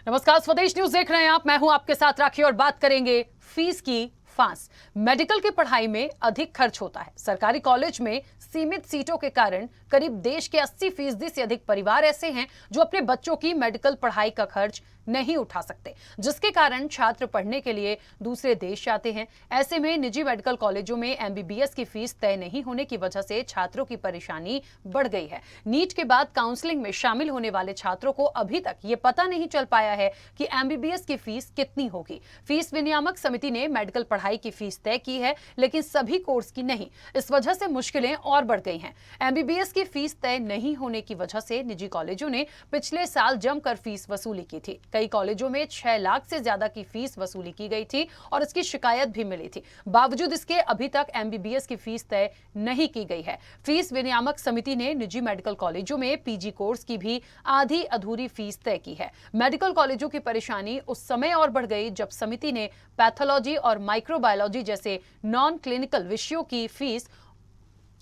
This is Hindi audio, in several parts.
नमस्कार, स्वदेश न्यूज देख रहे हैं आप। मैं हूं आपके साथ राखी और बात करेंगे फीस की। फांस मेडिकल की पढ़ाई में अधिक खर्च होता है। सरकारी कॉलेज में सीमित सीटों के कारण करीब देश के 80% से अधिक परिवार ऐसे हैं जो अपने बच्चों की मेडिकल पढ़ाई का खर्च नहीं उठा सकते, जिसके कारण छात्र पढ़ने के लिए दूसरे देश जाते हैं। ऐसे में निजी मेडिकल कॉलेजों में एमबीबीएस की फीस तय नहीं होने की वजह से छात्रों की परेशानी बढ़ गई है। नीट के बाद काउंसलिंग में शामिल होने वाले छात्रों को अभी तक ये पता नहीं चल पाया है कि एमबीबीएस की फीस कितनी होगी। फीस विनियामक समिति ने मेडिकल पढ़ाई की फीस तय की है, लेकिन सभी कोर्स की नहीं। इस वजह से मुश्किलें और बढ़ गई हैं। एमबीबीएस की फीस तय नहीं होने की वजह से निजी कॉलेजों ने पिछले साल जमकर फीस वसूली की थी। कई कॉलेजों में 6 लाख से ज्यादा की फीस वसूली की गई थी और इसकी शिकायत भी मिली थी। बावजूद इसके अभी तक एमबीबीएस की फीस तय नहीं की गई है। फीस विनियामक समिति ने निजी मेडिकल कॉलेजों में पीजी कोर्स की भी आधी अधूरी फीस तय की है। मेडिकल कॉलेजों की परेशानी उस समय और बढ़ गई जब समिति ने पैथोलॉजी और माइक्रोबायोलॉजी जैसे नॉन क्लिनिकल विषयों की fees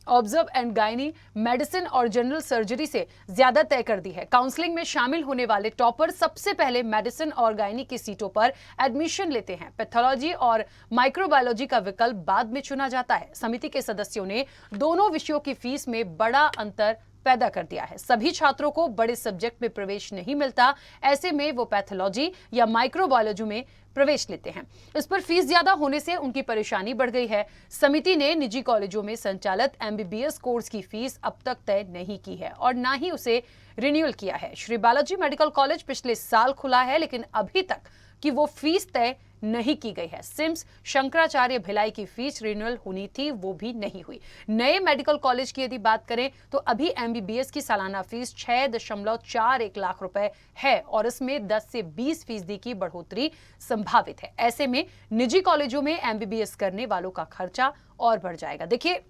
observe and gynae, medicine और जनरल सर्जरी से ज्यादा तय कर दी है। काउंसलिंग में शामिल होने वाले टॉपर सबसे पहले मेडिसिन और गायनी की सीटों पर एडमिशन लेते हैं। पैथोलॉजी और माइक्रोबायोलॉजी का विकल्प बाद में चुना जाता है। समिति के सदस्यों ने दोनों विषयों की फीस में बड़ा अंतर पैदा कर दिया है। सभी छात्रों को बड़े सब्जेक्ट में प्रवेश नहीं मिलता। ऐसे में वो पैथोलॉजी या माइक्रोबायोलॉजी में प्रवेश लेते हैं। इस पर फीस ज्यादा होने से उनकी परेशानी बढ़ गई है। समिति ने निजी कॉलेजों में संचालित एमबीबीएस कोर्स की फीस अब तक तय नहीं की है और ना ही उसे रिन्यूअल किया है। श्री बालाजी मेडिकल कॉलेज पिछले साल खुला है, लेकिन अभी तक की वो फीस तय नहीं की गई है। सिम्स शंकराचार्य भिलाई की फीस रिन्यूअल होनी थी, वो भी नहीं हुई। नए मेडिकल कॉलेज की यदि बात करें तो अभी एमबीबीएस की सालाना फीस 6.41 लाख रुपए है और इसमें 10 से 20% की बढ़ोतरी संभावित है। ऐसे में निजी कॉलेजों में एमबीबीएस करने वालों का खर्चा और बढ़ जाएगा। देखिए,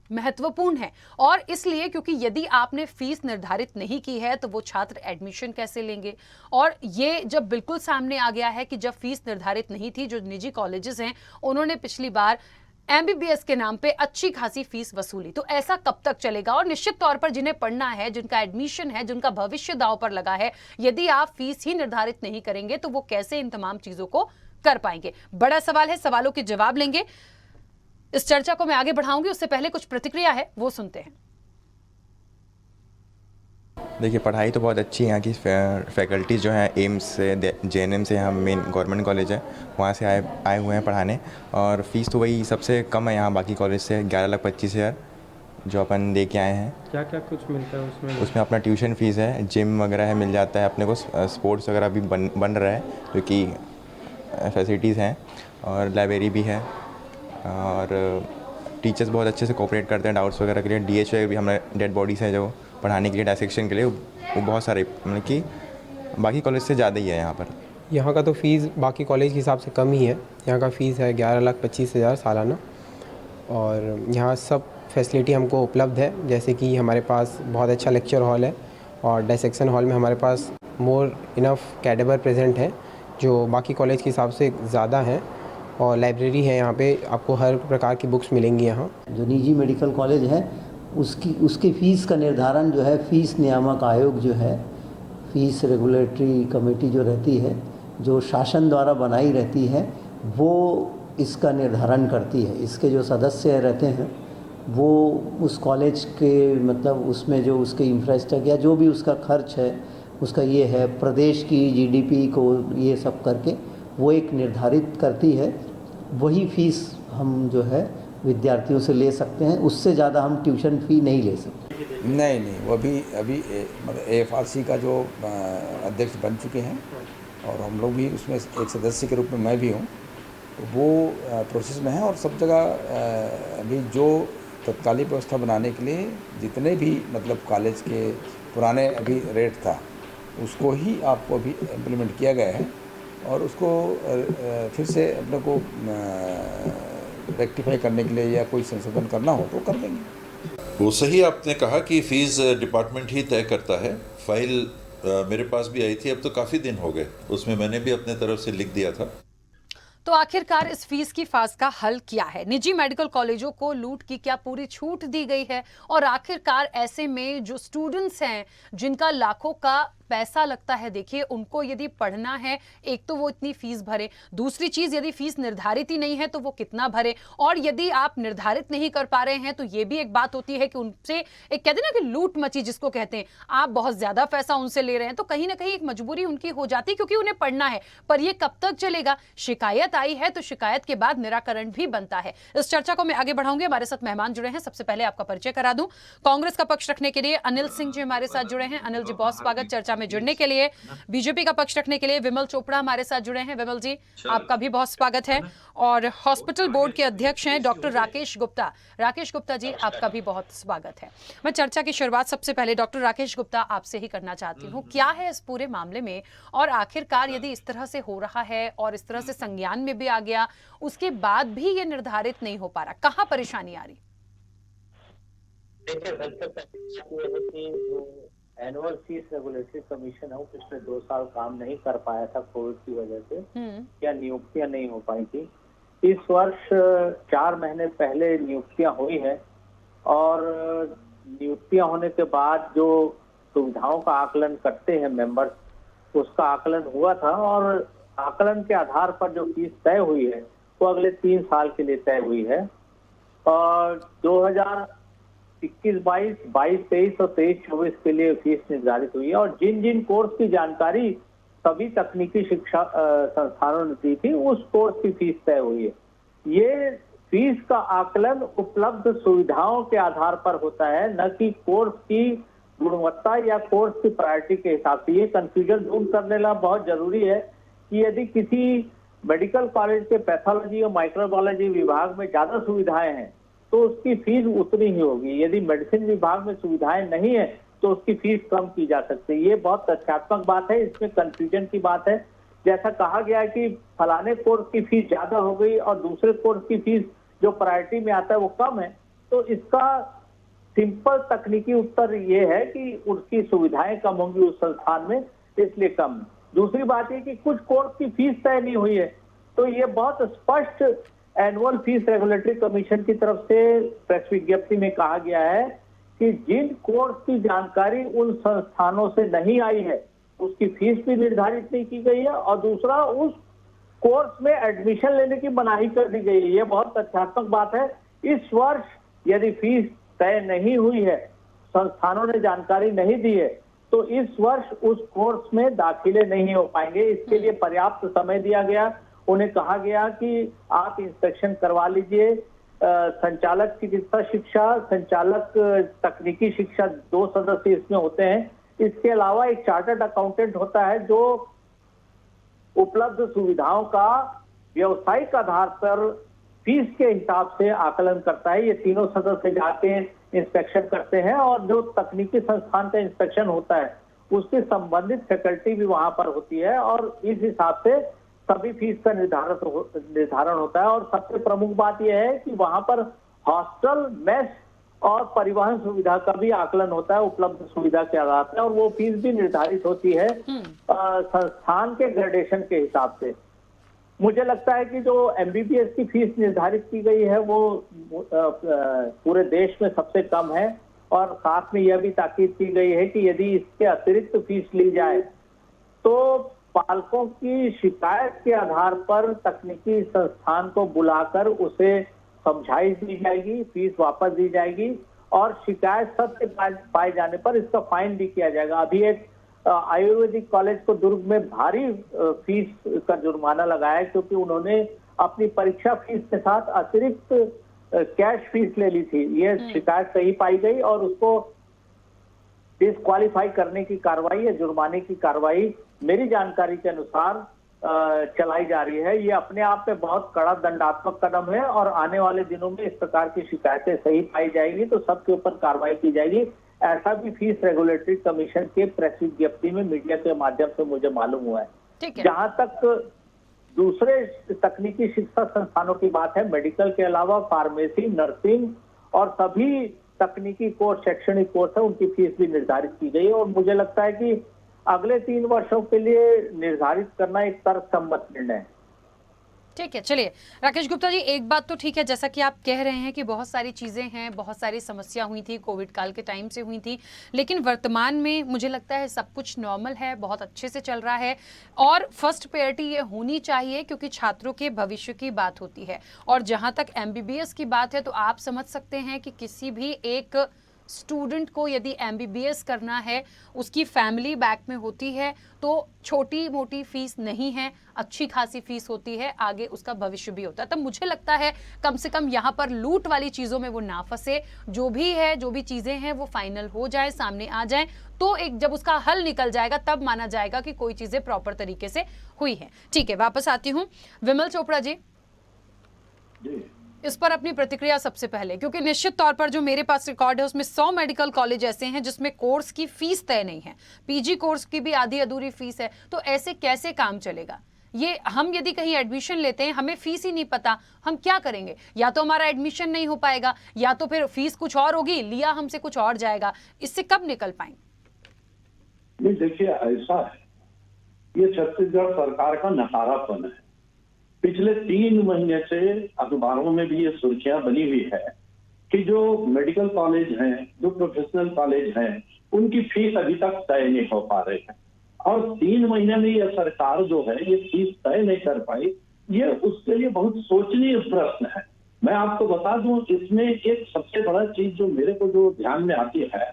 महत्वपूर्ण है और इसलिए क्योंकि यदि आपने फीस निर्धारित नहीं की है तो वो छात्र एडमिशन कैसे लेंगे। और ये जब बिल्कुल सामने आ गया है कि जब फीस निर्धारित नहीं थी, जो निजी कॉलेजेस हैं उन्होंने पिछली बार एमबीबीएस के नाम पे अच्छी खासी फीस वसूली, तो ऐसा कब तक चलेगा। और निश्चित तौर पर जिन्हें पढ़ना है, जिनका एडमिशन है, जिनका भविष्य दांव पर लगा है, यदि आप फीस ही निर्धारित नहीं करेंगे तो वो कैसे इन तमाम चीजों को कर पाएंगे। बड़ा सवाल है, सवालों के जवाब लेंगे। इस चर्चा को मैं आगे बढ़ाऊंगी, उससे पहले कुछ प्रतिक्रिया है, वो सुनते हैं। देखिए, पढ़ाई तो बहुत अच्छी है। यहाँ की फैकल्टीज जो हैं एम्स से, जेएनएम से, यहाँ मेन गवर्नमेंट कॉलेज है, वहाँ से आए हुए हैं पढ़ाने। और फीस तो वही सबसे कम है यहाँ बाकी कॉलेज से, 11,25,000 जो अपन दे के आए हैं। क्या क्या कुछ मिलता है उसमें? उसमें अपना ट्यूशन फीस है, जिम वगैरह है, मिल जाता है अपने को, स्पोर्ट्स वगैरह भी बन रहा है जो कि फैसिलिटीज़ हैं, और लाइब्रेरी भी है। और टीचर्स बहुत अच्छे से कोऑपरेट करते हैं डाउट्स वगैरह के लिए। डीएचए भी हमारे डेड बॉडीज़ हैं जो पढ़ाने के लिए, डायसेक्शन के लिए, वो बहुत सारे, मतलब कि बाकी कॉलेज से ज़्यादा ही है यहाँ पर। यहाँ का तो फ़ीस बाकी कॉलेज के हिसाब से कम ही है। यहाँ का फ़ीस है 11,25,000 सालाना और यहाँ सब फैसिलिटी हमको उपलब्ध है। जैसे कि हमारे पास बहुत अच्छा लेक्चर हॉल है और डायसेक्शन हॉल में हमारे पास मोर इनफ कैडेवर प्रेजेंट है जो बाकी कॉलेज के हिसाब से ज़्यादा है। और लाइब्रेरी है, यहाँ पे आपको हर प्रकार की बुक्स मिलेंगी। यहाँ जो निजी मेडिकल कॉलेज है उसकी फ़ीस का निर्धारण जो है फीस नियामक आयोग जो है, फीस रेगुलेटरी कमेटी जो रहती है, जो शासन द्वारा बनाई रहती है, वो इसका निर्धारण करती है। इसके जो सदस्य रहते हैं वो उस कॉलेज के, मतलब उसमें जो उसके इंफ्रास्ट्रक्चर या जो भी उसका खर्च है, उसका ये है, प्रदेश की जीडीपी को ये सब करके वो एक निर्धारित करती है। वही फीस हम जो है विद्यार्थियों से ले सकते हैं, उससे ज़्यादा हम ट्यूशन फ़ी नहीं ले सकते। नहीं, वो अभी मतलब एएफआरसी का जो अध्यक्ष बन चुके हैं और हम लोग भी उसमें एक सदस्य के रूप में मैं भी हूँ, तो वो प्रोसेस में है। और सब जगह अभी जो तत्कालीन व्यवस्था बनाने के लिए जितने भी मतलब कॉलेज के पुराने अभी रेट था, उसको ही आपको अभी इम्प्लीमेंट किया गया है और उसको फिर से अपने को रेक्टिफाई करने के लिए या कोई संशोधन करना हो तो कर देंगे। वो सही आपने कहा कि फ़ीस डिपार्टमेंट ही तय करता है। फाइल मेरे पास भी आई थी, अब तो काफ़ी दिन हो गए, उसमें मैंने भी अपने तरफ से लिख दिया था। तो आखिरकार इस फीस की फांस का हल क्या है? निजी मेडिकल कॉलेजों को लूट की क्या पूरी छूट दी गई है? और आखिरकार ऐसे में जो स्टूडेंट्स हैं जिनका लाखों का पैसा लगता है, देखिए उनको यदि पढ़ना है, एक तो वो इतनी फीस भरे, दूसरी चीज यदि फीस निर्धारित ही नहीं है तो वो कितना भरे, और यदि आप निर्धारित नहीं कर पा रहे हैं तो ये भी एक बात होती है कि उनसे एक कहते हैं ना कि लूट मची जिसको कहते हैं, आप बहुत ज्यादा पैसा उनसे ले रहे हैं, तो कहीं ना कहीं एक मजबूरी उनकी हो जाती है क्योंकि उन्हें पढ़ना है। पर ये कब तक चलेगा? शिकायत आई है तो शिकायत के बाद निराकरण भी बनता है। इस चर्चा को मैं आगे बढ़ाऊंगी। हमारे साथ मेहमान जुड़े हैं, सबसे पहले आपका परिचय करा दूं। कांग्रेस का पक्ष रखने के लिए अनिल सिंह जी हमारे साथ जुड़े हैं। अनिल जी बहुत स्वागत चर्चा में जुड़ने के लिए। बीजेपी का पक्ष रखने के लिए विमल चोपड़ा हमारे साथ जुड़े हैं। विमल जी आपका भी बहुत स्वागत है। और हॉस्पिटल बोर्ड के अध्यक्ष हैं डॉक्टर राकेश गुप्ता। राकेश गुप्ता जी आपका भी बहुत स्वागत है। मैं चर्चा की शुरुआत सबसे पहले डॉक्टर राकेश गुप्ता आपसे ही करना चाहती हूँ। क्या है इस पूरे मामले में, और आखिरकार यदि इस तरह से हो रहा है और इस तरह से संज्ञान में भी आ गया, उसके बाद भी ये निर्धारित नहीं हो पा रहा, कहाँ परेशानी आ रही? देखिए, सबसे पहले ये है कि जो एनुअल फीस रेगुलेटरी कमीशन है वो पिछले 2 साल काम नहीं कर पाया था कोविड की वजह से, या नियुक्तियां नहीं हो पाई थी। इस वर्ष 4 महीने पहले नियुक्तियां हुई है, और नियुक्तियां होने के बाद जो सुविधाओं का आकलन करते हैं मेंबर्स, उसका आकलन हुआ था, और आकलन के आधार पर जो फीस तय हुई है वो अगले 3 साल के लिए तय हुई है। और 2021-22, 22-23 और 23-24 के लिए फीस निर्धारित हुई है, और जिन जिन कोर्स की जानकारी सभी तकनीकी शिक्षा संस्थानों ने दी थी उस कोर्स की फीस तय हुई है। ये फीस का आकलन उपलब्ध सुविधाओं के आधार पर होता है, न कि कोर्स की गुणवत्ता या कोर्स की प्रायोरिटी के हिसाब से। ये कंफ्यूजन दूर कर लेना बहुत जरूरी है कि यदि किसी मेडिकल कॉलेज के पैथोलॉजी और माइक्रोबायोलॉजी विभाग में ज्यादा सुविधाएं हैं तो उसकी फीस उतनी ही होगी। यदि मेडिसिन विभाग में सुविधाएं नहीं है तो उसकी फीस कम की जा सकती है। ये बहुत तथ्यात्मक बात है, इसमें कंफ्यूजन की बात है। जैसा कहा गया है कि फलाने कोर्स की फीस ज्यादा हो गई और दूसरे कोर्स की फीस जो प्रायोरिटी में आता है वो कम है, तो इसका सिंपल तकनीकी उत्तर ये है कि उसकी सुविधाएं कम होंगी उस संस्थान में, इसलिए कम है। दूसरी बात ये कि कुछ कोर्स की फीस तय नहीं हुई है, तो ये बहुत स्पष्ट एनुअल फीस रेगुलेटरी कमीशन की तरफ से प्रेस विज्ञप्ति में कहा गया है कि जिन कोर्स की जानकारी उन संस्थानों से नहीं आई है उसकी फीस भी निर्धारित नहीं की गई है, और दूसरा उस कोर्स में एडमिशन लेने की मनाही कर दी गई है। ये बहुत तथ्यात्मक बात है। इस वर्ष यदि फीस तय नहीं हुई है, संस्थानों ने जानकारी नहीं दी है, तो इस वर्ष उस कोर्स में दाखिले नहीं हो पाएंगे। इसके लिए पर्याप्त समय दिया गया। उन्हें कहा गया कि आप इंस्पेक्शन करवा लीजिए। संचालक चिकित्सा शिक्षा, संचालक तकनीकी शिक्षा 2 सदस्य इसमें होते हैं। इसके अलावा एक चार्टर्ड अकाउंटेंट होता है जो उपलब्ध सुविधाओं का व्यवसायिक आधार पर फीस के हिसाब से आकलन करता है। ये तीनों सदस्य जाके इंस्पेक्शन करते हैं, और जो तकनीकी संस्थान का इंस्पेक्शन होता है उसकी संबंधित फैकल्टी भी वहां पर होती है, और इस हिसाब से सभी फीस का निर्धारण होता है। और सबसे प्रमुख बात यह है कि वहां पर हॉस्टल, मेस और परिवहन सुविधा का भी आकलन होता है उपलब्ध सुविधा के आधार पर, और वो फीस भी निर्धारित होती है संस्थान के ग्रेडेशन के हिसाब से। मुझे लगता है कि जो एमबीबीएस की फीस निर्धारित की गई है वो पूरे देश में सबसे कम है, और साथ में यह भी ताकीद की गई है कि यदि इसके अतिरिक्त फीस ली जाए तो पालकों की शिकायत के आधार पर तकनीकी संस्थान को बुलाकर उसे समझाइश दी जाएगी, फीस वापस दी जाएगी, और शिकायत सत्य पाए जाने पर इसका फाइन भी किया जाएगा। अभी एक आयुर्वेदिक कॉलेज को दुर्ग में भारी फीस का जुर्माना लगाया क्योंकि उन्होंने अपनी परीक्षा फीस के साथ अतिरिक्त कैश फीस ले ली थी। ये शिकायत सही पाई गई और उसको डिस्क्वालीफाई करने की कार्रवाई या जुर्माने की कार्रवाई मेरी जानकारी के अनुसार चलाई जा रही है। ये अपने आप में बहुत कड़ा दंडात्मक कदम है, और आने वाले दिनों में इस प्रकार की शिकायतें सही पाई जाएगी तो सबके ऊपर कार्रवाई की जाएगी। ऐसा भी फीस रेगुलेटरी कमीशन के प्रेस विज्ञप्ति में मीडिया के माध्यम से मुझे मालूम हुआ है। जहां तक दूसरे तकनीकी शिक्षा संस्थानों की बात है, मेडिकल के अलावा फार्मेसी, नर्सिंग और सभी तकनीकी कोर्स, शैक्षणिक कोर्स है, उनकी फीस भी निर्धारित की गई है, और मुझे लगता है कि अगले 3 वर्षों के लिए निर्धारित करना एक तर्कसम्मत निर्णय है। ठीक है, चलिए राकेश गुप्ता जी, एक बात तो ठीक है, जैसा कि आप कह रहे हैं कि बहुत सारी चीज़ें हैं, बहुत सारी समस्या हुई थी, कोविड काल के टाइम से हुई थी, लेकिन वर्तमान में मुझे लगता है सब कुछ नॉर्मल है, बहुत अच्छे से चल रहा है और फर्स्ट प्रायोरिटी ये होनी चाहिए क्योंकि छात्रों के भविष्य की बात होती है। और जहाँ तक MBBS की बात है तो आप समझ सकते हैं कि किसी भी एक स्टूडेंट को यदि MBBS करना है, उसकी फैमिली बैक में होती है तो छोटी मोटी फीस नहीं है, अच्छी खासी फीस होती है, आगे उसका भविष्य भी होता है। तब मुझे लगता है कम से कम यहाँ पर लूट वाली चीज़ों में वो ना फंसे, जो भी है, जो भी चीज़ें हैं वो फाइनल हो जाए, सामने आ जाए, तो एक जब उसका हल निकल जाएगा तब माना जाएगा कि कोई चीज़ें प्रॉपर तरीके से हुई है। ठीक है, वापस आती हूँ विमल चोपड़ा जी, इस पर अपनी प्रतिक्रिया सबसे पहले, क्योंकि निश्चित तौर पर जो मेरे पास रिकॉर्ड है उसमें 100 मेडिकल कॉलेज ऐसे हैं जिसमें कोर्स की फीस तय नहीं है, PG कोर्स की भी आधी अधूरी फीस है, तो ऐसे कैसे काम चलेगा? ये हम यदि कहीं एडमिशन लेते हैं, हमें फीस ही नहीं पता, हम क्या करेंगे? या तो हमारा एडमिशन नहीं हो पाएगा या तो फिर फीस कुछ और होगी, लिया हमसे कुछ और जाएगा, इससे कब निकल पाएंगे? नहीं, देखिए ऐसा है, ये छत्तीसगढ़ सरकार का नकारापन है। पिछले 3 महीने से अखबारों में भी ये सुर्खियां बनी हुई है कि जो मेडिकल कॉलेज हैं, जो प्रोफेशनल कॉलेज हैं, उनकी फीस अभी तक तय नहीं हो पा रही है और 3 महीने में ये सरकार जो है ये फीस तय नहीं कर पाई, ये उसके लिए बहुत सोचनीय प्रश्न है। मैं आपको बता दूं, इसमें एक सबसे बड़ा चीज जो मेरे को जो ध्यान में आती है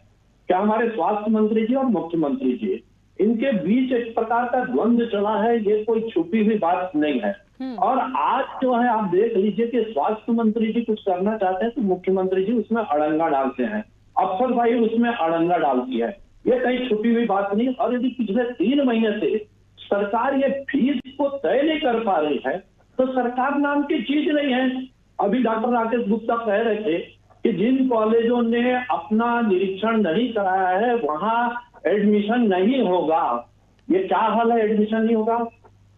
कि हमारे स्वास्थ्य मंत्री जी और मुख्यमंत्री जी, इनके बीच एक प्रकार का द्वंद्व चला है, ये कोई छुपी हुई बात नहीं है। और आज जो है आप देख लीजिए कि स्वास्थ्य मंत्री जी कुछ करना चाहते हैं तो मुख्यमंत्री जी उसमें अड़ंगा डालते हैं, अफसरशाही उसमें अड़ंगा डालती है, ये कहीं छुपी हुई बात नहीं। और यदि पिछले 3 महीने से सरकार ये फीस को तय नहीं कर पा रही है तो सरकार नाम की चीज नहीं है। अभी डॉक्टर राकेश गुप्ता कह रहे थे कि जिन कॉलेजों ने अपना निरीक्षण नहीं कराया है वहां एडमिशन नहीं होगा। ये क्या हाल है, एडमिशन नहीं होगा?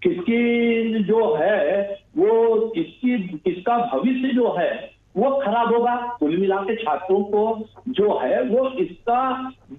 किसकी जो है वो किसका भविष्य जो है वो खराब होगा। कुल मिला के छात्रों को जो है वो इसका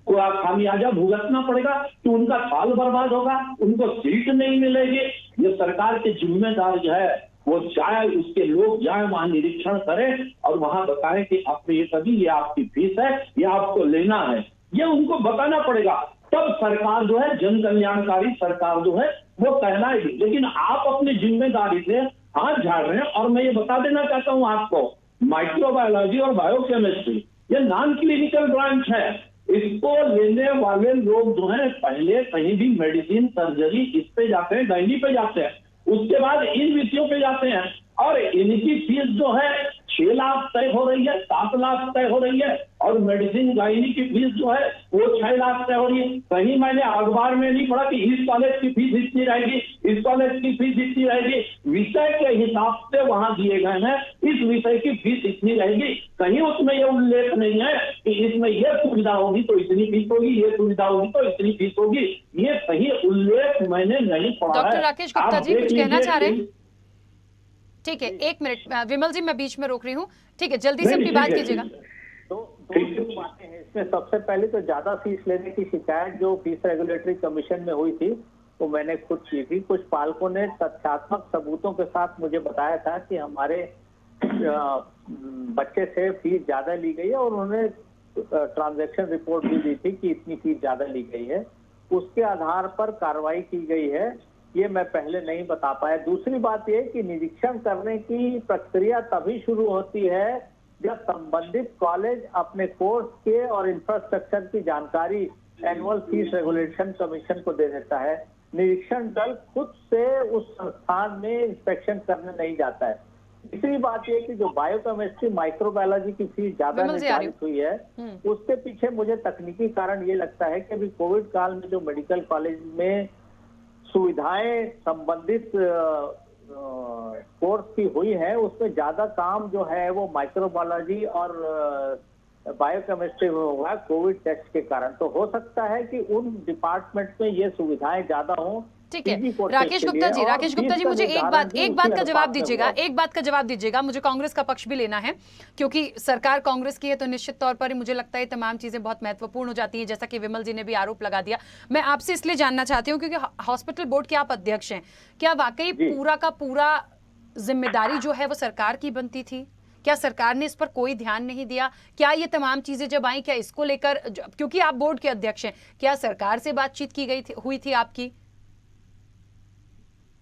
खामियाजा भुगतना पड़ेगा कि उनका साल बर्बाद होगा, उनको सीट नहीं मिलेगी। ये सरकार की जिम्मेदारी जो है वो जाए, उसके लोग जाए वहां निरीक्षण करें और वहां बताएं कि आपने ये कभी, ये आपकी फीस है, ये आपको लेना है, ये उनको बताना पड़ेगा। तब सरकार जो है, जन कल्याणकारी सरकार जो है वो कहलाएगी। लेकिन आप अपनी जिम्मेदारी से हाथ झाड़ रहे हैं। और मैं ये बता देना चाहता हूं आपको, माइक्रोबायोलॉजी और बायोकेमिस्ट्री ये नॉन क्लिनिकल ब्रांच है, इसको लेने वाले लोग जो है पहले कहीं भी मेडिसिन, सर्जरी इस पे जाते हैं, गायनी पे जाते हैं, उसके बाद इन विषयों पे जाते हैं और इनकी फीस जो है 6 लाख तय हो रही है, 7 लाख तय हो रही है और मेडिसिन गायनी की फीस जो है वो 6 लाख तय हो रही है। कहीं मैंने अखबार में नहीं पढ़ा कि इस कॉलेज की फीस इतनी रहेगी, इस कॉलेज की फीस इतनी रहेगी। विषय के हिसाब से वहां दिए गए हैं, इस विषय की फीस इतनी रहेगी। कहीं उसमें ये उल्लेख नहीं है कि इसमें ये सुविधा होगी तो इतनी फीस होगी, ये सुविधा होगी तो इतनी फीस होगी। ये कहीं उल्लेख मैंने नहीं पढ़ा है। डॉक्टर राकेश गुप्ता जी कुछ कहना चाह रहे हैं? ठीक है, 1 मिनट विमल जी, मैं बीच में रोक रही हूँ। ठीक है, जल्दी से अपनी बात कीजिएगा। तो 2 बातें हैं इसमें। सबसे पहले तो ज्यादा फीस लेने की शिकायत जो फीस रेगुलेटरी कमीशन में हुई थी वो मैंने खुद की थी। कुछ पालकों ने तथ्यात्मक सबूतों के साथ मुझे बताया था कि हमारे बच्चे से फीस ज्यादा ली गई है और उन्होंने ट्रांजैक्शन रिपोर्ट भी दी थी कि इतनी फीस ज्यादा ली गई है। उसके आधार पर कार्रवाई की गई है, ये मैं पहले नहीं बता पाया। दूसरी बात ये कि निरीक्षण करने की प्रक्रिया तभी शुरू होती है जब संबंधित कॉलेज अपने कोर्स के और इंफ्रास्ट्रक्चर की जानकारी एनुअल फीस रेगुलेशन कमीशन को दे देता है। निरीक्षण दल खुद से उस संस्थान में इंस्पेक्शन करने नहीं जाता है। तीसरी बात यह कि जो बायोकेमिस्ट्री, माइक्रोबायोलॉजी की फीस ज्यादा निर्धारित हुई है उसके पीछे मुझे तकनीकी कारण ये लगता है कि अभी कोविड काल में जो मेडिकल कॉलेज में सुविधाएं संबंधित कोर्स की हुई है उसमें ज्यादा काम जो है वो माइक्रोबायोलॉजी और बायोकेमिस्ट्री में हुआ कोविड टेस्ट के कारण। तो हो सकता है कि उन डिपार्टमेंट में ये सुविधाएं ज्यादा हों। ठीक है राकेश गुप्ता जी मुझे एक बात का जवाब दीजिएगा, एक बात का जवाब दीजिएगा। मुझे कांग्रेस का पक्ष भी लेना है क्योंकि सरकार कांग्रेस की है तो निश्चित तौर पर मुझे लगता है तमाम चीजें बहुत महत्वपूर्ण हो जाती हैं, जैसा कि विमल जी ने भी आरोप लगा दिया। मैं आपसे इसलिए जानना चाहती हूँ क्योंकि हॉस्पिटल बोर्ड के आप अध्यक्ष हैं, क्या वाकई पूरा का पूरा जिम्मेदारी जो है वो सरकार की बनती थी? क्या सरकार ने इस पर कोई ध्यान नहीं दिया? क्या ये तमाम चीजें जब आई, क्या इसको लेकर, क्योंकि आप बोर्ड के अध्यक्ष हैं, क्या सरकार से बातचीत की गई थी, हुई थी आपकी?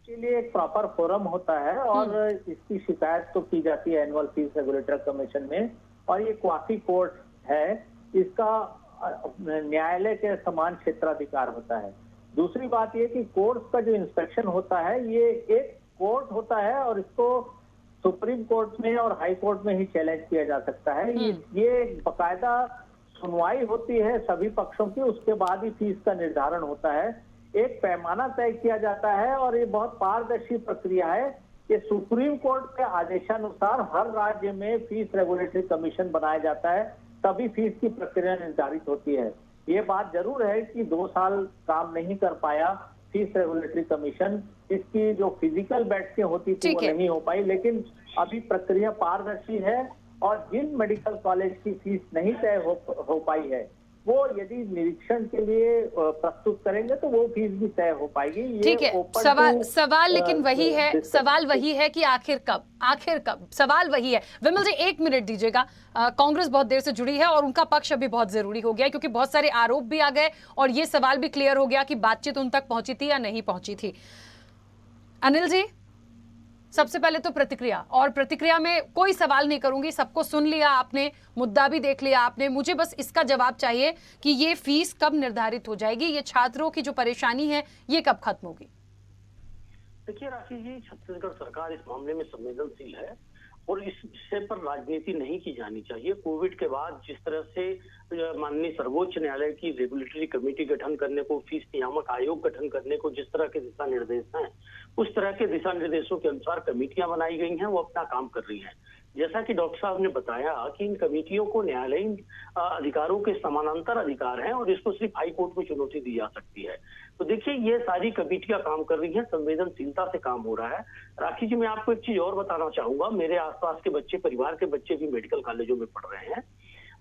के लिए एक प्रॉपर फोरम होता है और इसकी शिकायत तो की जाती है एनुअल फीस रेगुलेटर कमीशन में, और ये क्वासी कोर्ट है, इसका न्यायालय के समान क्षेत्राधिकार होता है। दूसरी बात ये कि कोर्ट का जो इंस्पेक्शन होता है ये एक कोर्ट होता है और इसको सुप्रीम कोर्ट में और हाई कोर्ट में ही चैलेंज किया जा सकता है। ये बकायदा सुनवाई होती है सभी पक्षों की, उसके बाद ही फीस का निर्धारण होता है। एक पैमाना तय किया जाता है और ये बहुत पारदर्शी प्रक्रिया है। ये सुप्रीम कोर्ट के आदेशानुसार हर राज्य में फीस रेगुलेटरी कमीशन बनाया जाता है, तभी फीस की प्रक्रिया निर्धारित होती है। ये बात जरूर है कि 2 साल काम नहीं कर पाया फीस रेगुलेटरी कमीशन, इसकी जो फिजिकल बैठकें होती थी वो नहीं हो पाई, लेकिन अभी प्रक्रिया पारदर्शी है और जिन मेडिकल कॉलेज की फीस नहीं तय हो पाई है वो यदि निरीक्षण के लिए प्रस्तुत करेंगे तो वो फीस भी तय हो पाएगी। ठीक है, सवाल लेकिन वही है, सवाल वही है कि आखिर कब, सवाल वही है। विमल जी 1 मिनट दीजिएगा। कांग्रेस बहुत देर से जुड़ी है और उनका पक्ष अभी बहुत जरूरी हो गया क्योंकि बहुत सारे आरोप भी आ गए और ये सवाल भी क्लियर हो गया कि बातचीत उन तक पहुंची थी या नहीं पहुंची थी। अनिल जी, सबसे पहले तो प्रतिक्रिया, और प्रतिक्रिया में कोई सवाल नहीं करूंगी, सबको सुन लिया आपने, मुद्दा भी देख लिया आपने, मुझे बस इसका जवाब चाहिए कि ये फीस कब निर्धारित हो जाएगी, ये छात्रों की जो परेशानी है ये कब खत्म होगी? देखिए राशि जी, छत्तीसगढ़ सरकार इस मामले में संवेदनशील है और इस विषय पर राजनीति नहीं की जानी चाहिए। कोविड के बाद जिस तरह से माननीय सर्वोच्च न्यायालय की रेगुलेटरी कमेटी गठन करने को, फीस नियामक आयोग गठन करने को जिस तरह के दिशा निर्देश हैं, उस तरह के दिशा निर्देशों के अनुसार कमेटियां बनाई गई हैं, वो अपना काम कर रही हैं। जैसा कि डॉक्टर साहब ने बताया कि इन कमेटियों को न्यायालयीन अधिकारों के समानांतर अधिकार हैं और इसको सिर्फ हाई कोर्ट में चुनौती दी जा सकती है। तो देखिए, ये सारी कमेटियां काम कर रही हैं, संवेदनशीलता से काम हो रहा है। राखी जी, मैं आपको एक चीज और बताना चाहूंगा। मेरे आसपास के बच्चे, परिवार के बच्चे भी मेडिकल कॉलेजों में पढ़ रहे हैं।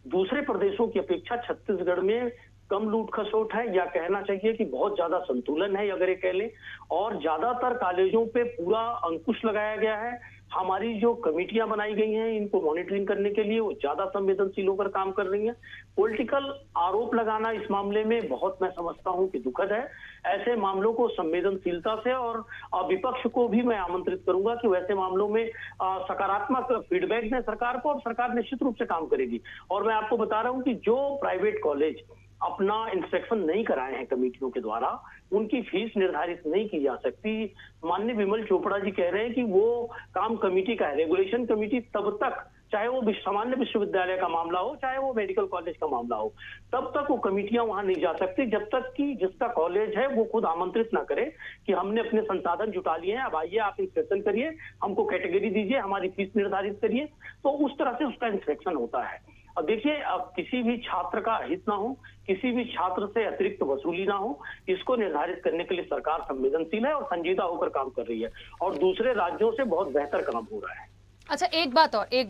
दूसरे प्रदेशों की अपेक्षा छत्तीसगढ़ में कम लूट खसोट है, या कहना चाहिए कि बहुत ज्यादा संतुलन है अगर ये कह लें, और ज्यादातर कॉलेजों पे पूरा अंकुश लगाया गया है। हमारी जो कमेटियां बनाई गई हैं इनको मॉनिटरिंग करने के लिए, वो ज्यादा संवेदनशील होकर काम कर रही हैं। पॉलिटिकल आरोप लगाना इस मामले में बहुत, मैं समझता हूं कि दुखद है। ऐसे मामलों को संवेदनशीलता से, और विपक्ष को भी मैं आमंत्रित करूंगा कि वैसे मामलों में सकारात्मक फीडबैक दें सरकार को, और सरकार निश्चित रूप से काम करेगी। और मैं आपको बता रहा हूं कि जो प्राइवेट कॉलेज अपना इंस्पेक्शन नहीं कराए हैं कमेटियों के द्वारा, उनकी फीस निर्धारित नहीं की जा सकती। माननीय विमल चोपड़ा जी कह रहे हैं कि वो काम कमेटी का है, रेगुलेशन कमेटी तब तक, चाहे वो सामान्य विश्वविद्यालय का मामला हो, चाहे वो मेडिकल कॉलेज का मामला हो, तब तक वो कमेटियां वहां नहीं जा सकती जब तक कि जिसका कॉलेज है वो खुद आमंत्रित ना करे कि हमने अपने संसाधन जुटा लिए हैं, अब आइए आप इंस्पेक्शन करिए, हमको कैटेगरी दीजिए, हमारी फीस निर्धारित करिए। तो उस तरह से उसका इंस्पेक्शन होता है। अब देखिए, अब किसी भी छात्र का हित ना हो, किसी भी छात्र से अतिरिक्त वसूली ना हो, इसको निर्धारित करने के लिए सरकार संवेदनशील है और संजीदा होकर काम कर रही है, और दूसरे राज्यों से बहुत बेहतर काम हो रहा है। अच्छा, एक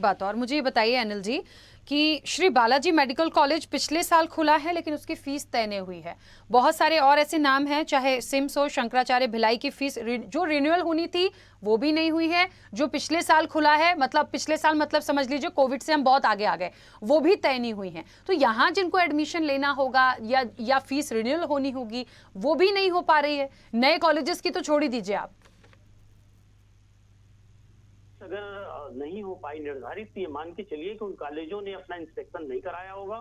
बात और मुझे ये बताइए अनिल जी कि श्री बालाजी मेडिकल कॉलेज पिछले साल खुला है लेकिन उसकी फीस तय नहीं हुई है। बहुत सारे और ऐसे नाम हैं, चाहे सिम्स हो, शंकराचार्य भिलाई की फीस जो रिन्यूअल होनी थी वो भी नहीं हुई है। जो पिछले साल खुला है, मतलब पिछले साल मतलब समझ लीजिए कोविड से हम बहुत आगे आ गए, वो भी तय नहीं हुई है। तो यहाँ जिनको एडमिशन लेना होगा या फीस रिन्यूअल होनी होगी वो भी नहीं हो पा रही है। नए कॉलेजेस की तो छोड़ ही दीजिए आप। अगर नहीं हो पाई निर्धारित, ये मान के चलिए कि उन कॉलेजों ने अपना इंस्पेक्शन नहीं कराया होगा,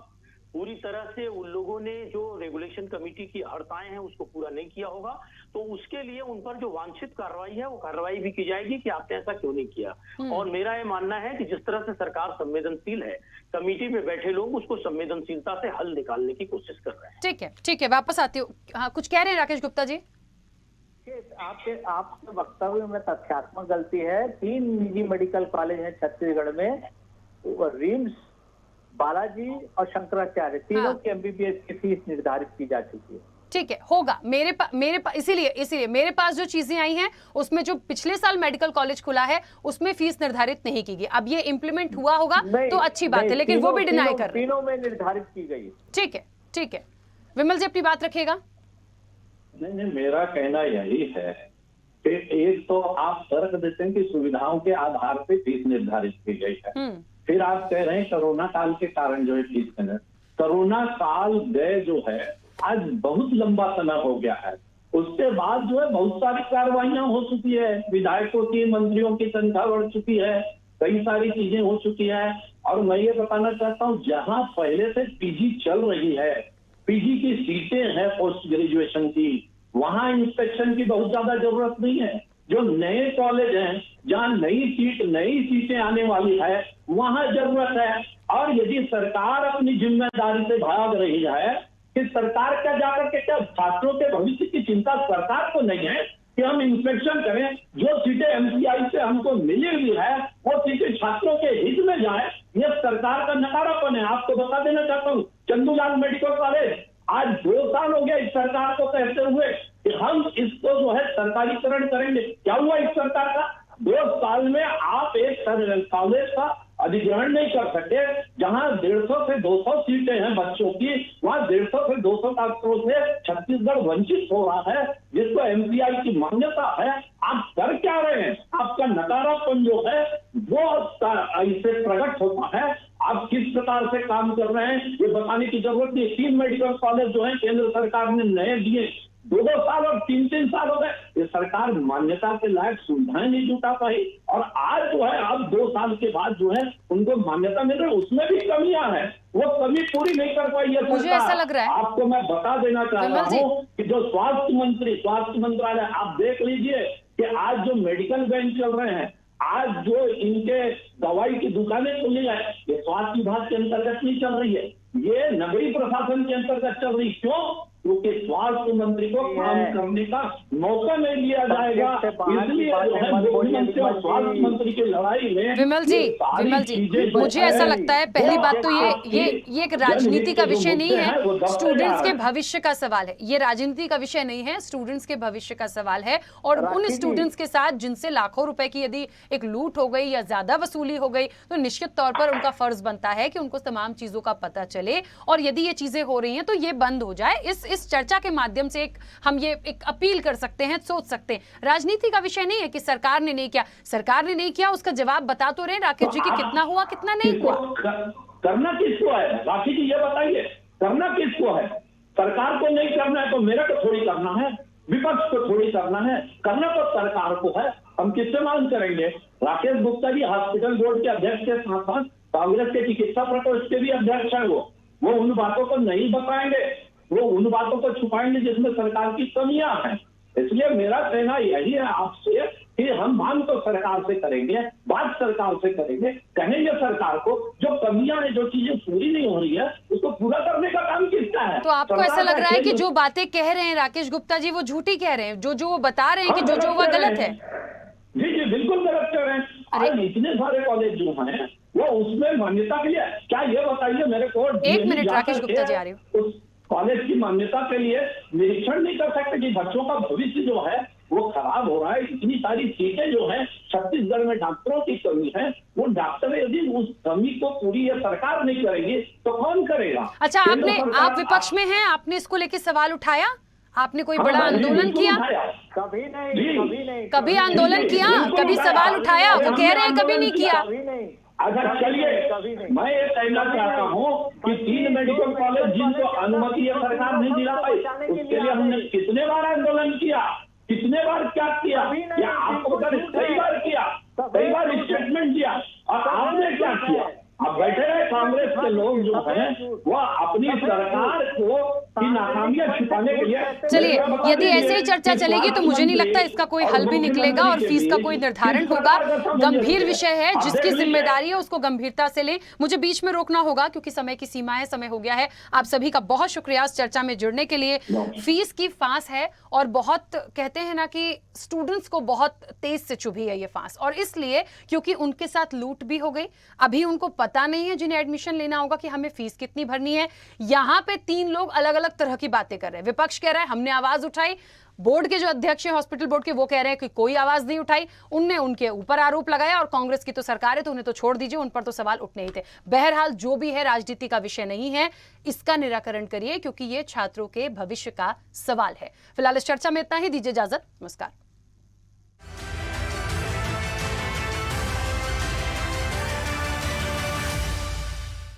पूरी तरह से उन लोगों ने जो रेगुलेशन कमेटी की हड़ताएं हैं उसको पूरा नहीं किया होगा, तो उसके लिए उन पर जो वांछित कार्रवाई है वो कार्रवाई भी की जाएगी कि आपने ऐसा क्यों नहीं किया। और मेरा ये मानना है कि जिस तरह से सरकार संवेदनशील है, कमेटी में बैठे लोग उसको संवेदनशीलता से हल निकालने की कोशिश कर रहे हैं। ठीक है, वापस आती हूँ। हाँ, कुछ कह रहे हैं राकेश गुप्ता जी? आपके वक्तव्य में तथ्यात्मक गलती है। 3 निजी मेडिकल कॉलेज हैं छत्तीसगढ़ में, रिम्स, बालाजी और शंकराचार्य, तीनों की एमबीबीएस की फीस निर्धारित की जा चुकी है। ठीक है, होगा मेरे पास इसीलिए मेरे पास जो चीजें आई हैं उसमें जो पिछले साल मेडिकल कॉलेज खुला है उसमें फीस निर्धारित नहीं की गई। अब ये इम्प्लीमेंट हुआ होगा तो अच्छी बात है, लेकिन वो भी डिनाई कर रहे हैं। तीनों में निर्धारित की गई। ठीक है, विमल जी अपनी बात रखिएगा। नहीं, मेरा कहना यही है एक तो आप तर्क देते हैं कि सुविधाओं के आधार पे फीस निर्धारित की गई है, फिर आप कह रहे हैं कोरोना काल के कारण जो है फीस कोरोना काल गए जो है आज बहुत लंबा समय हो गया है, उसके बाद जो है बहुत सारी कार्रवाइयां हो चुकी है, विधायकों की मंत्रियों की संख्या बढ़ चुकी है, कई सारी चीजें हो चुकी है। और मैं ये बताना चाहता हूँ जहां पहले से पीजी चल रही है, पीजी की सीटें हैं पोस्ट ग्रेजुएशन की, वहां इंस्पेक्शन की बहुत ज्यादा जरूरत नहीं है। जो नए कॉलेज हैं जहां नई सीटें आने वाली है वहां जरूरत है। और यदि सरकार अपनी जिम्मेदारी से भाग रही है कि सरकार क्या जाकर के क्या छात्रों के भविष्य की चिंता सरकार को नहीं है कि हम इंस्पेक्शन करें, जो सीटें एमसीआई से हमको मिली हुई है वो सीटें छात्रों के हित में जाए, ये सरकार का नकारापन है। आपको बता देना चाहता हूँ चंदूलाल मेडिकल कॉलेज आज 2 साल हो गया इस सरकार को कहते हुए कि हम इसको जो है सरकारीकरण करेंगे। क्या हुआ इस सरकार का? 2 साल में आप एक कॉलेज का अधिग्रहण नहीं कर सकते जहां 150 से 200 सीटें हैं बच्चों की, वहां 150 से 200 डॉक्टरों से छत्तीसगढ़ वंचित हो रहा है जिसको एमसीआई की मान्यता है। आप कर क्या रहे हैं? आपका नकारापन जो है वो इससे प्रकट होता है। आप किस प्रकार से काम कर रहे हैं ये बताने की जरूरत नहीं। 3 मेडिकल कॉलेज जो है केंद्र सरकार ने नए दिए, 2 साल और 3 साल हो गए, ये सरकार मान्यता के लायक सुविधाएं नहीं जुटा पाई और आज जो है अब 2 साल के बाद जो है उनको मान्यता मिल रही है, उसमें भी कमियां हैं, वो कमी पूरी नहीं कर पाई है सरकार। मुझे ऐसा लग रहा है आपको मैं बता देना चाहता हूँ कि जो स्वास्थ्य मंत्रालय आप देख लीजिए कि आज जो मेडिकल वैन चल रहे हैं, आज जो इनके दवाई की दुकानें खुली है, ये स्वास्थ्य विभाग के अंतर्गत नहीं चल रही है, ये नगरीय प्रशासन के अंतर्गत चल रही। क्यों? क्योंकि स्वास्थ्य मंत्री को काम करने का मौका नहीं दिया जाएगा, इसलिए जो है मुख्यमंत्री और स्वास्थ्य मंत्री की लड़ाई में विमल जी मुझे ऐसा लगता है पहली बात तो ये एक राजनीति का विषय नहीं है, स्टूडेंट्स के भविष्य का सवाल है। ये राजनीति का विषय नहीं है, स्टूडेंट्स के भविष्य का सवाल है। और उन स्टूडेंट्स के साथ जिनसे लाखों रुपए की यदि एक लूट हो गई या ज्यादा वसूली हो गई तो निश्चित तौर पर उनका फर्ज बनता है कि उनको तमाम चीजों का पता चले और यदि ये चीजें हो रही हैं तो ये बंद हो जाए। इस चर्चा के माध्यम से हम ये एक अपील कर सकते हैं, सोच सकते हैं। राजनीति का विषय नहीं है कि सरकार ने नहीं किया, सरकार ने नहीं किया उसका जवाब बता तो रहे राकेश जी कि कितना हुआ कितना नहीं हुआ। करना किसको है राकेश जी ये बताइए, करना किसको है? सरकार को नहीं करना है तो मेरे को थोड़ी करना है, विपक्ष को थोड़ी करना है, करना तो सरकार को है। हम किससे मांग करेंगे? राकेश गुप्ता जी हॉस्पिटल बोर्ड के अध्यक्ष के साथ साथ कांग्रेस के चिकित्सा प्रकोष्ठ के भी अध्यक्ष है, वो उन बातों को नहीं बताएंगे, वो उन बातों को छुपाएंगे जिसमें सरकार की कमियां हैं। इसलिए मेरा कहना यही है आपसे कि हम मांग तो सरकार से करेंगे, बात सरकार से करेंगे, कहेंगे सरकार को जो कमियां हैं, जो चीजें पूरी नहीं हो रही है उसको पूरा करने का काम किसका है? तो आपको ऐसा लग रहा है कि जो बातें कह रहे हैं राकेश गुप्ता जी वो झूठी कह रहे हैं, जो वो बता रहे हैं कि जो वो गलत है? जी बिल्कुल गलत कह रहे हैं। अरे इतने सारे कॉलेज जो हैं वो उसमें मान्यता के लिए, क्या ये बताइए मेरे को, 1 मिनट राकेश गुप्ता जी आ रही हूँ। उस कॉलेज की मान्यता के लिए निरीक्षण नहीं कर सकते कि बच्चों का भविष्य जो है वो खराब हो रहा है। इतनी सारी सीटें जो है छत्तीसगढ़ में डॉक्टरों की कमी है, वो डॉक्टर यदि उस कमी को पूरी ये सरकार नहीं करेगी तो कौन करेगा? अच्छा आप विपक्ष में हैं, आपने इसको लेके सवाल उठाया? आपने कोई बड़ा आंदोलन किया? कभी आंदोलन किया? कभी सवाल उठाया? वो कह रहे हैं कभी नहीं किया। अच्छा चलिए मैं ये कहना चाहता हूँ कि 3 मेडिकल कॉलेज जिनको अनुमति ये सरकार नहीं दिला पाई, उसके लिए हमने कितने बार आंदोलन किया, कितने बार क्या किया, या आपको बता दें कई बार किया, कई बार स्टेटमेंट दिया और आपने क्या किया? अब बैठे रहे कांग्रेस के लोग जो हैं वो अपनी सरकार को की नाकामियां छिपाने के लिए। चलिए यदि ऐसे ही चर्चा चलेगी तो मुझे नहीं लगता इसका कोई हल भी निकलेगा और फीस का कोई निर्धारण होगा। गंभीर विषय है, जिसकी जिम्मेदारी है उसको गंभीरता से लें। मुझे बीच में रोकना होगा क्योंकि समय की सीमा है, समय हो गया है। आप सभी का बहुत शुक्रिया इस चर्चा में जुड़ने के लिए। फीस की फांस है और बहुत कहते हैं ना कि स्टूडेंट्स को बहुत तेज से चुभी है ये फांस, और इसलिए क्योंकि उनके साथ लूट भी हो गई। अभी उनको पता नहीं है जिन्हें एडमिशन लेना होगा कि हमें फीस कितनी भरनी है। यहां पे 3 लोग अलग अलग तरह की बातें कर रहे हैं। विपक्ष कह रहा है हमने आवाज उठाई, बोर्ड के जो अध्यक्ष है हॉस्पिटल बोर्ड के वो कह रहे हैं कि कोई आवाज नहीं उठाई, उनने उनके ऊपर आरोप लगाया और कांग्रेस की तो सरकार है तो उन्हें तो छोड़ दीजिए, उन पर तो सवाल उठने ही थे। बहरहाल जो भी है राजनीति का विषय नहीं है, इसका निराकरण करिए क्योंकि ये छात्रों के भविष्य का सवाल है। फिलहाल इस चर्चा में इतना ही, दीजिए इजाजत, नमस्कार।